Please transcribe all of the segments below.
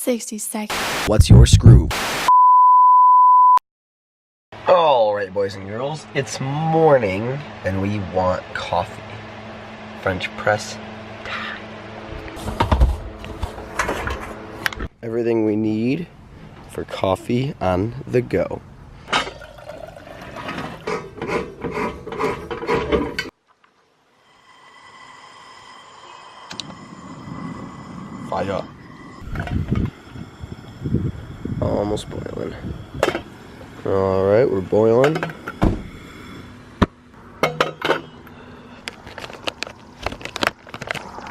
60 seconds. What's your Skroove? Alright, boys and girls, it's morning and we want coffee. French press time. Everything we need for coffee on the go. Fire. Almost boiling. Alright, we're boiling.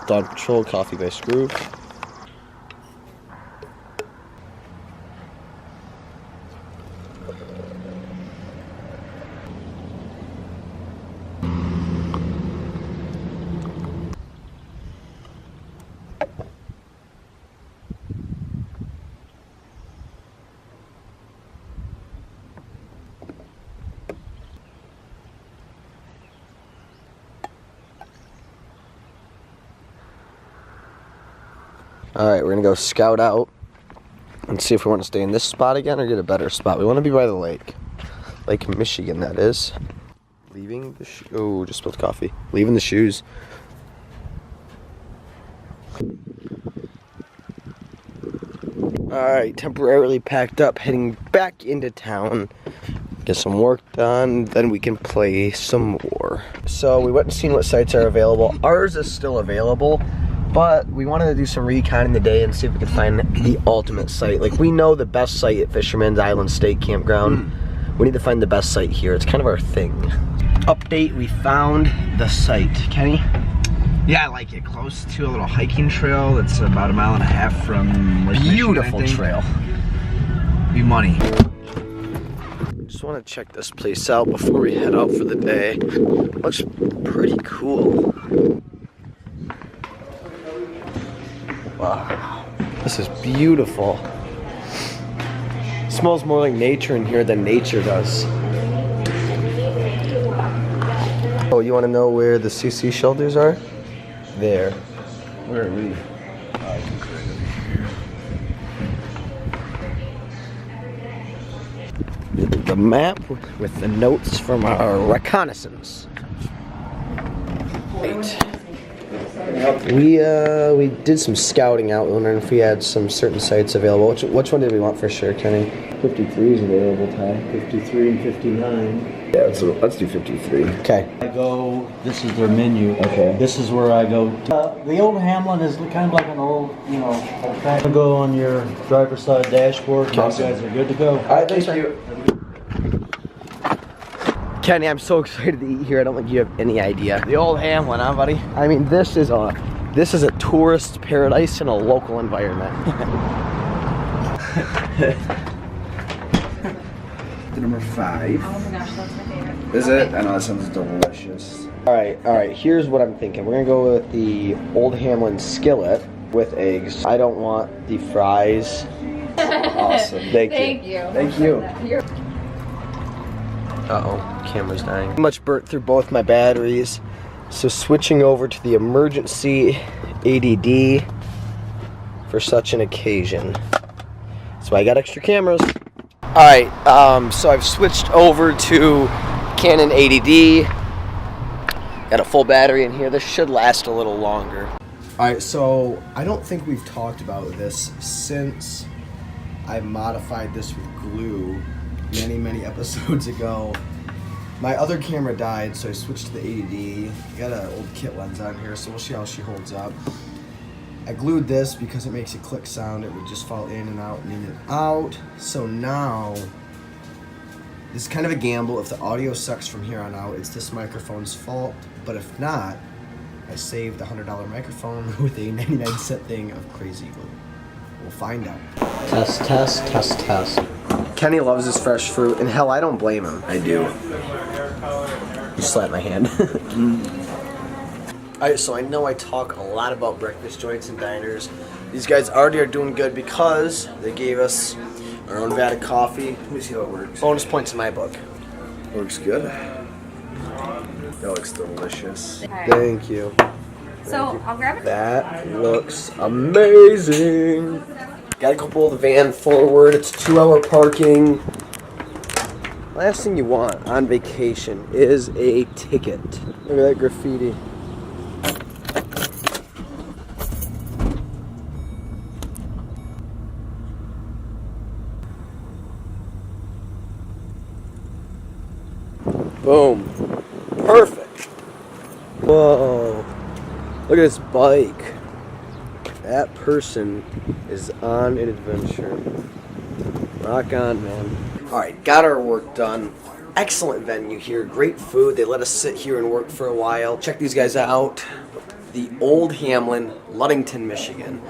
Dog Patrol coffee by Skroove. Alright, we're gonna go scout out and see if we want to stay in this spot again or get a better spot. We want to be by the lake. Lake Michigan, that is. Leaving the oh, just spilled coffee. Leaving the shoes. Alright, temporarily packed up, heading back into town. Get some work done, then we can play some more. So we went and seen what sites are available. Ours is still available, but we wanted to do some recon in the day and see if we could find the ultimate site. Like, we know the best site at Fisherman's Island State Campground. We need to find the best site here. It's kind of our thing. Update, we found the site. Kenny? Yeah, I like it. Close to a little hiking trail that's about 1.5 miles from Lake Beautiful Michigan, trail. Be money. Just want to check this place out before we head out for the day. Looks pretty cool. Wow, this is beautiful. It smells more like nature in here than nature does. Oh, you want to know where the CC shelters are? There. Where are we? The map with the notes from our reconnaissance. We did some scouting out, wondering if we had some certain sites available. Which one did we want for sure, Kenny? 53 is available, Ty. 53 and 59. Yeah, let's do 53. Okay. I go, this is their menu. Okay. This is where I go. The old Hamlin is kind of like an old, I go on your driver's side dashboard. Awesome. You guys are good to go. All right, thank you. Kenny, I'm so excited to eat here. I don't think you have any idea. The old Hamlin, huh, buddy? I mean, this is a tourist paradise in a local environment. Number 5. Oh my gosh, that's my favorite. Is it? I know that sounds delicious. All right. Here's what I'm thinking. We're gonna go with the old Hamlin skillet with eggs. I don't want the fries. Awesome. Thank you. Thank you. Uh-oh, camera's dying. Pretty much burnt through both my batteries. So switching over to the emergency ADD for such an occasion. So I got extra cameras. Alright, so I've switched over to Canon ADD. Got a full battery in here. This should last a little longer. Alright, so I don't think we've talked about this since I modified this with glue many episodes ago. My other camera died, so I switched to the ADD. Got an old kit lens on here, so we'll see how she holds up. I glued this because it makes a click sound. It would just fall in and out and in and out. So now, this is kind of a gamble. If the audio sucks from here on out, it's this microphone's fault. But if not, I saved a $100 microphone with a 99-cent thing of crazy glue. We'll find out. Test. Kenny loves his fresh fruit, and hell, I don't blame him. I do. You slapped my hand. Alright, so I know I talk a lot about breakfast joints and diners. These guys already are doing good because they gave us our own vat of coffee. Let me see how it works. Bonus points in my book. Works good. That looks delicious. Thank you. So I'll grab it. That looks amazing. Gotta go pull the van forward. It's 2-hour parking. Last thing you want on vacation is a ticket. Look at that graffiti. Boom. Perfect. Whoa. Look at this bike. That person is on an adventure. Rock on, man. Alright, got our work done. Excellent venue here. Great food. They let us sit here and work for a while. Check these guys out. The Old Hamlin, Ludington, Michigan.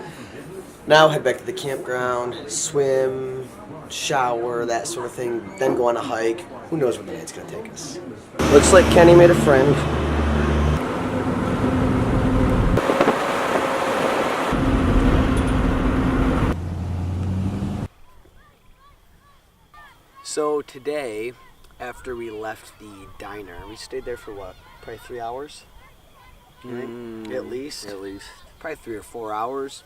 Now head back to the campground, swim, shower, that sort of thing. Then go on a hike. Who knows where the night's going to take us. Looks like Kenny made a friend. So today, after we left the diner, we stayed there for what? Probably 3 hours? At least? At least. Probably 3 or 4 hours.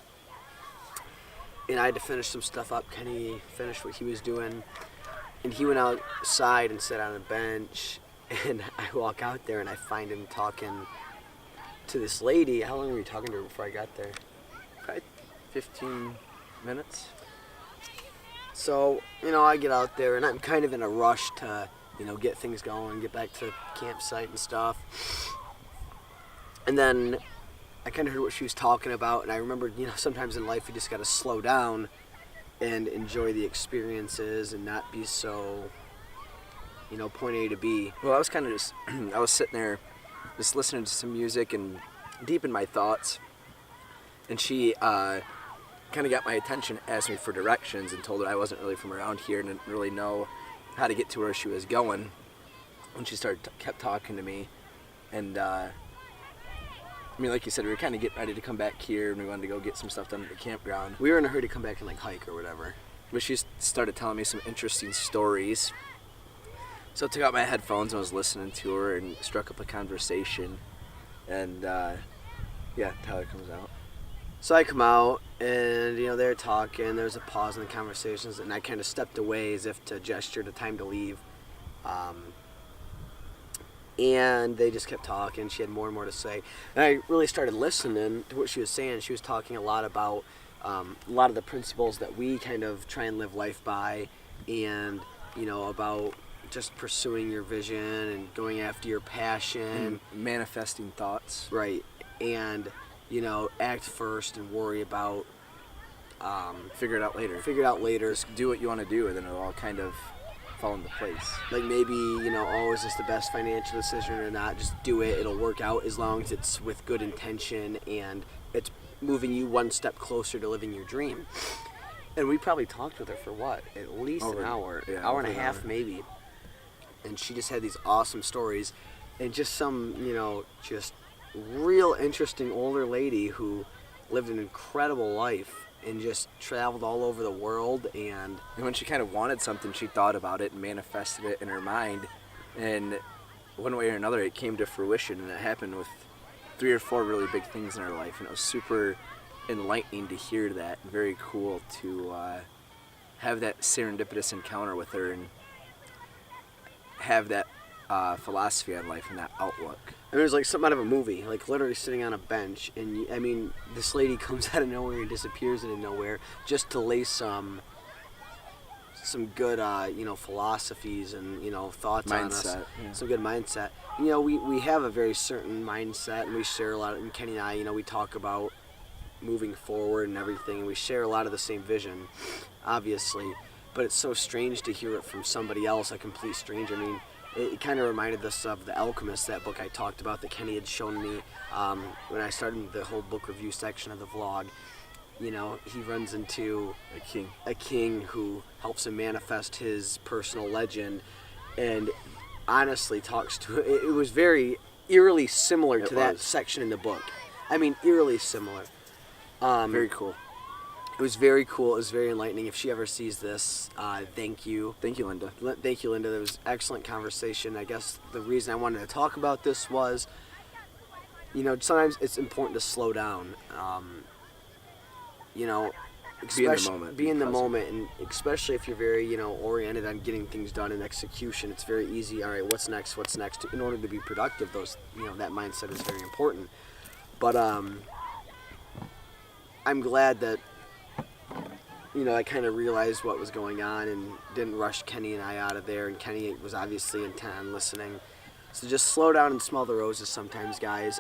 And I had to finish some stuff up. Kenny finished what he was doing. And he went outside and sat on a bench. And I walk out there and I find him talking to this lady. How long were you talking to her before I got there? Probably 15 minutes. So, I get out there and I'm kind of in a rush to, get things going, get back to the campsite and stuff. And then I kind of heard what she was talking about, and I remembered, sometimes in life you just got to slow down and enjoy the experiences and not be so, point A to B. Well, I was kind of just, I was sitting there just listening to some music and deep in my thoughts, and she kind of got my attention, asked me for directions, and told her I wasn't really from around here and didn't really know how to get to where she was going. When she kept talking to me, and like you said, we were kind of getting ready to come back here, and we wanted to go get some stuff done at the campground. We were in a hurry to come back and hike or whatever. But she started telling me some interesting stories. So I took out my headphones and was listening to her and struck up a conversation. And Tyler comes out. So I come out and, they're talking, there's a pause in the conversations, and I kind of stepped away as if to gesture the time to leave. And they just kept talking. She had more and more to say. And I really started listening to what she was saying. She was talking a lot about a lot of the principles that we kind of try and live life by, and, about just pursuing your vision and going after your passion. And manifesting thoughts. Right. And, act first and worry about... figure it out later. Just do what you want to do, and then it'll all kind of fall into place. Like maybe, is this the best financial decision or not? Just do it. It'll work out as long as it's with good intention and it's moving you one step closer to living your dream. And we probably talked with her for what? At least an hour. Hour and a half maybe. And she just had these awesome stories. And just some, just real interesting older lady who lived an incredible life and just traveled all over the world. And when she kind of wanted something, she thought about it and manifested it in her mind. And one way or another, it came to fruition. And it happened with 3 or 4 really big things in her life. And it was super enlightening to hear that. Very cool to have that serendipitous encounter with her and have that philosophy on life and that outlook. I mean, it was like something out of a movie, like literally sitting on a bench, and this lady comes out of nowhere and disappears into nowhere just to lay some good, philosophies and, thoughts on us. Yeah. Some good mindset. We have a very certain mindset, and we share a lot, and Kenny and I, we talk about moving forward and everything, and we share a lot of the same vision, obviously, but it's so strange to hear it from somebody else, a complete stranger. It kind of reminded us of The Alchemist, that book I talked about that Kenny had shown me when I started the whole book review section of the vlog. He runs into a king who helps him manifest his personal legend, and honestly talks to it. It was very eerily similar to that section in the book. Eerily similar. Very cool. It was very cool. It was very enlightening. If she ever sees this, thank you. Thank you, Linda. Thank you, Linda. That was an excellent conversation. I guess the reason I wanted to talk about this was, sometimes it's important to slow down. Be in the moment. Be in the moment, and especially if you're very, you know, oriented on getting things done and execution, it's very easy. All right, what's next? What's next? In order to be productive, those, you know, that mindset is very important. But I'm glad that, you know, I kind of realized what was going on and didn't rush Kenny and I out of there. And Kenny was obviously intent on listening. So just slow down and smell the roses sometimes, guys.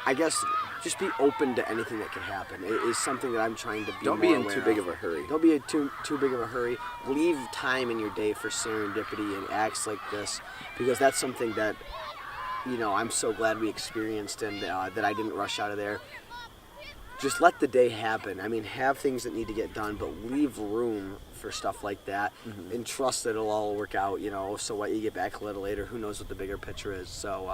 I guess just be open to anything that could happen. It is something that I'm trying to be Don't more be in aware too big of. of a hurry. Don't be in too big of a hurry. Leave time in your day for serendipity and acts like this, because that's something that, you know, I'm so glad we experienced, and that I didn't rush out of there. Just let the day happen. I mean, have things that need to get done, but leave room for stuff like that, and trust that it'll all work out, you know. So what, you get back a little later, who knows what the bigger picture is. So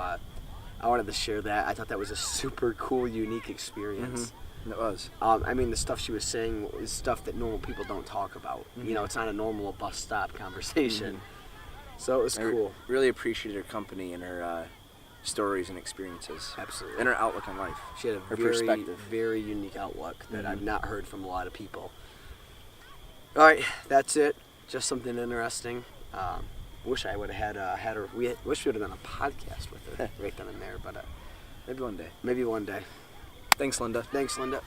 I wanted to share that. I thought that was a super cool, unique experience. It was. I mean, the stuff she was saying is stuff that normal people don't talk about. You know, it's not a normal bus stop conversation. So it was cool. Really appreciated her company and her stories and experiences. Absolutely. And her outlook on life. She had a her very, perspective. very unique outlook that I've not heard from a lot of people. All right, that's it. Just something interesting. Wish I would have had her. Wish we would have done a podcast with her right then and there, but Maybe one day. maybe one day. Thanks, Linda. Thanks, Linda.